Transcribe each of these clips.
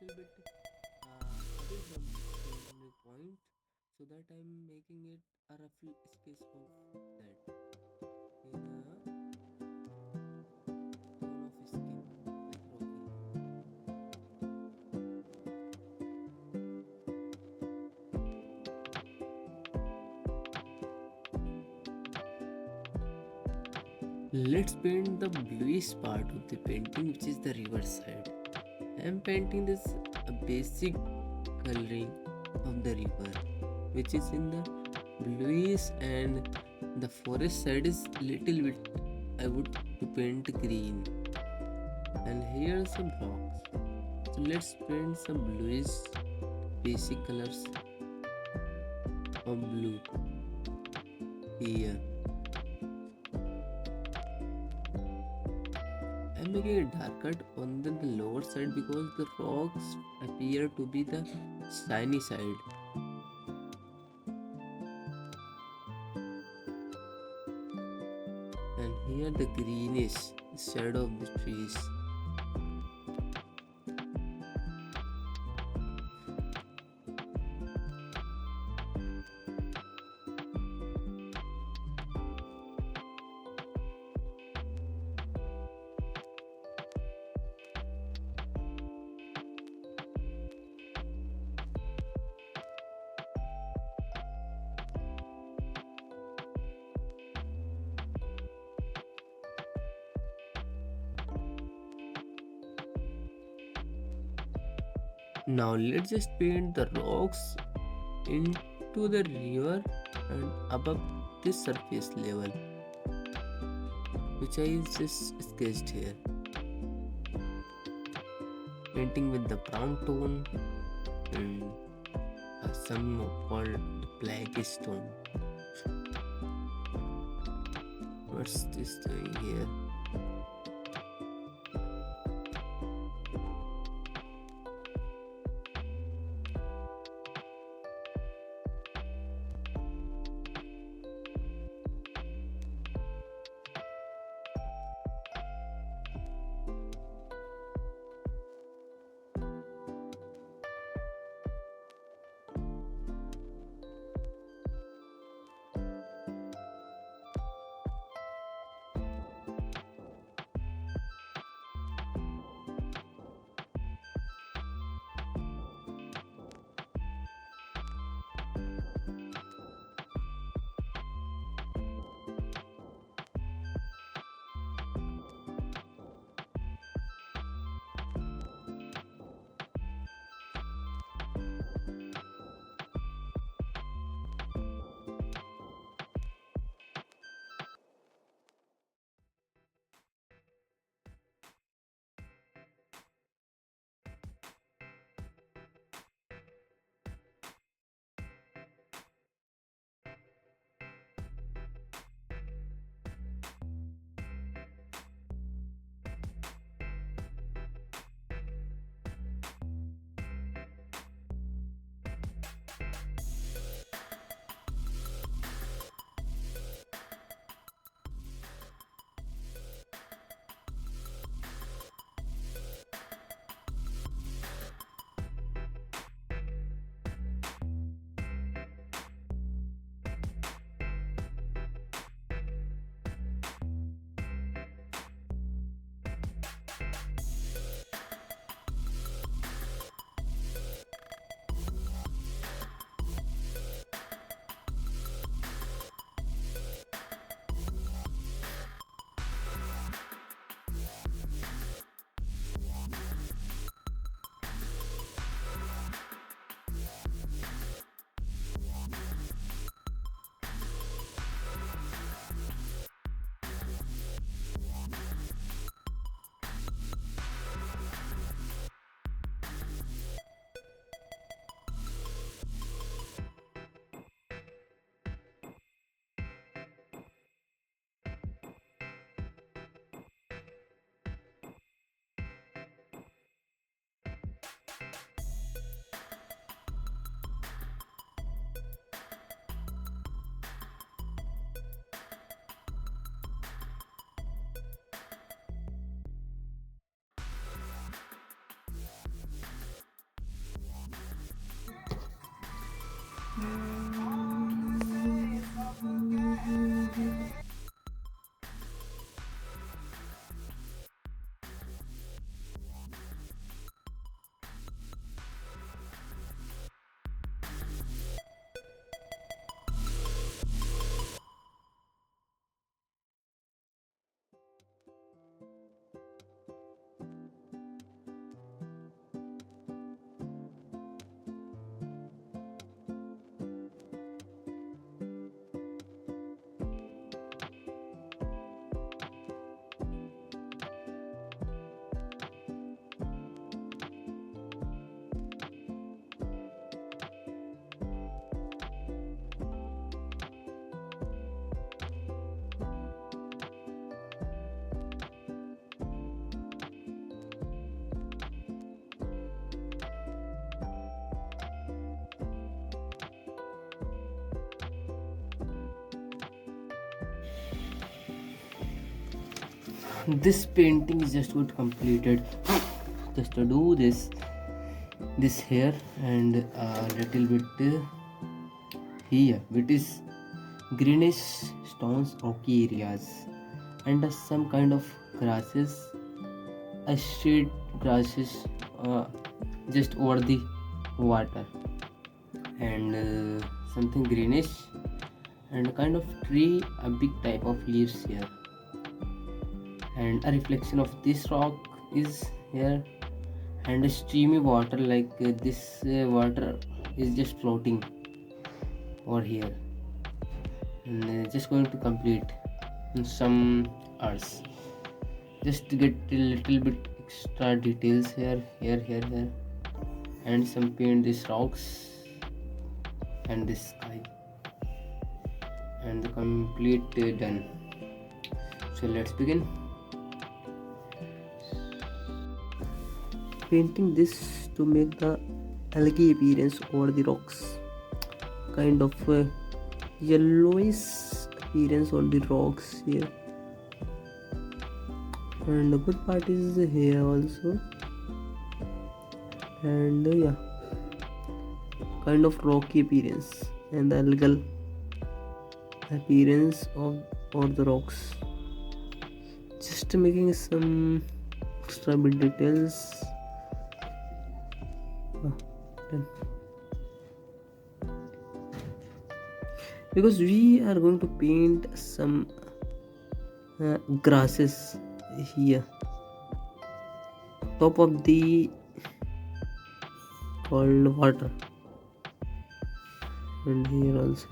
little bit away from the point, so that I'm making it a rough sketch of that in a tone of skin like rocky. Let's paint the bluish part of the painting, which is the river side. I'm painting this basic coloring of the river, which is in the bluish, and the forest side is little bit I would to paint green. And here are some rocks. So let's paint some bluish basic colors of blue here. I'm making it darker on the lower side because the rocks appear to be the shiny side. And here the greenish shadow of the trees. Now let's just paint the rocks into the river and above this surface level, which I just sketched here. Painting with the brown tone and some called black stone. What's this doing here? This painting is just got completed. Just to do this here and a little bit here, which is greenish stones, rocky areas, and some kind of grasses, a street grasses, just over the water, and something greenish, and a kind of tree, a big type of leaves here, and a reflection of this rock is here, and a streamy water like this water is just floating over here, and just going to complete in some hours just to get a little bit extra details here, and some paint these rocks and this sky, and the complete done. So let's begin painting this to make the algae appearance over the rocks, kind of yellowish appearance on the rocks here, and the good part is here also, and yeah, kind of rocky appearance and the algal appearance of all the rocks, just making some extra bit details. Done. Because we are going to paint some grasses here, top of the cold water, and here also.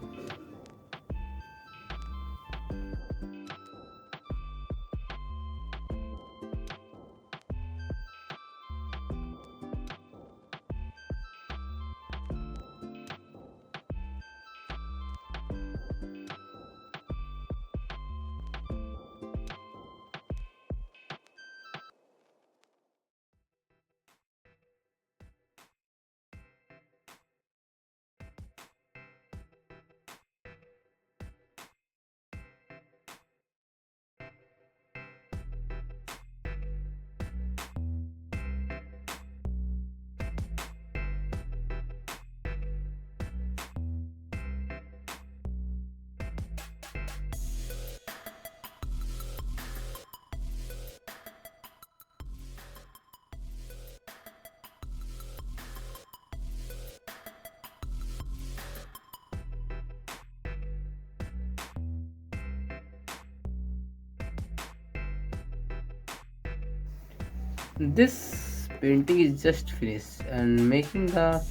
This painting is just finished, and making the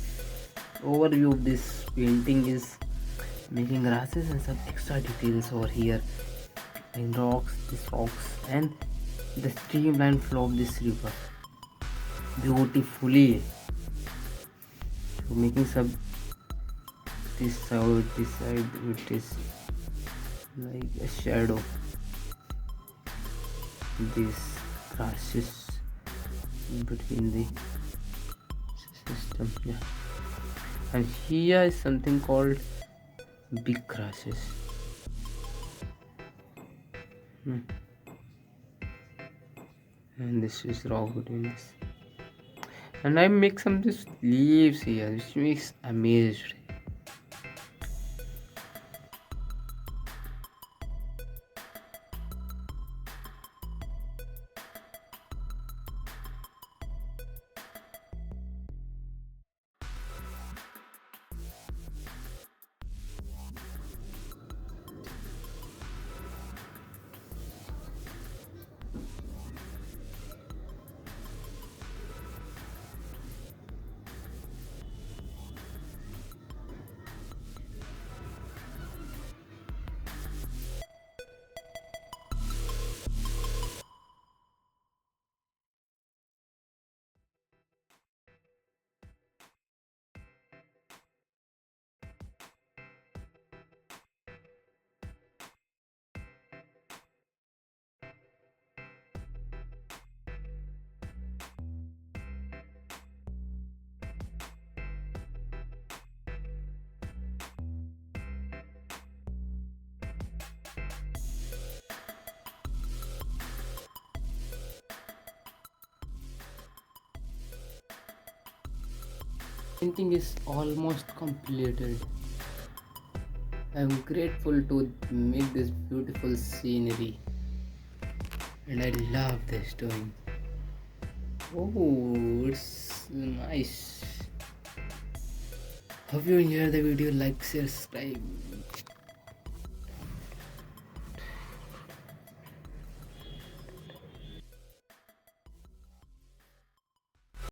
overview of this painting is making grasses and some extra details over here in rocks, these rocks, and the streamlined flow of this river beautifully. So making some this side it is like a shadow, these grasses between the system, yeah, and here is something called big grasses. And this is raw between this, and I make some of these leaves here which makes amazed. Painting is almost completed. I'm grateful to make this beautiful scenery, and I love this doing. Oh, it's nice. Hope you enjoy the video. Like, share, subscribe.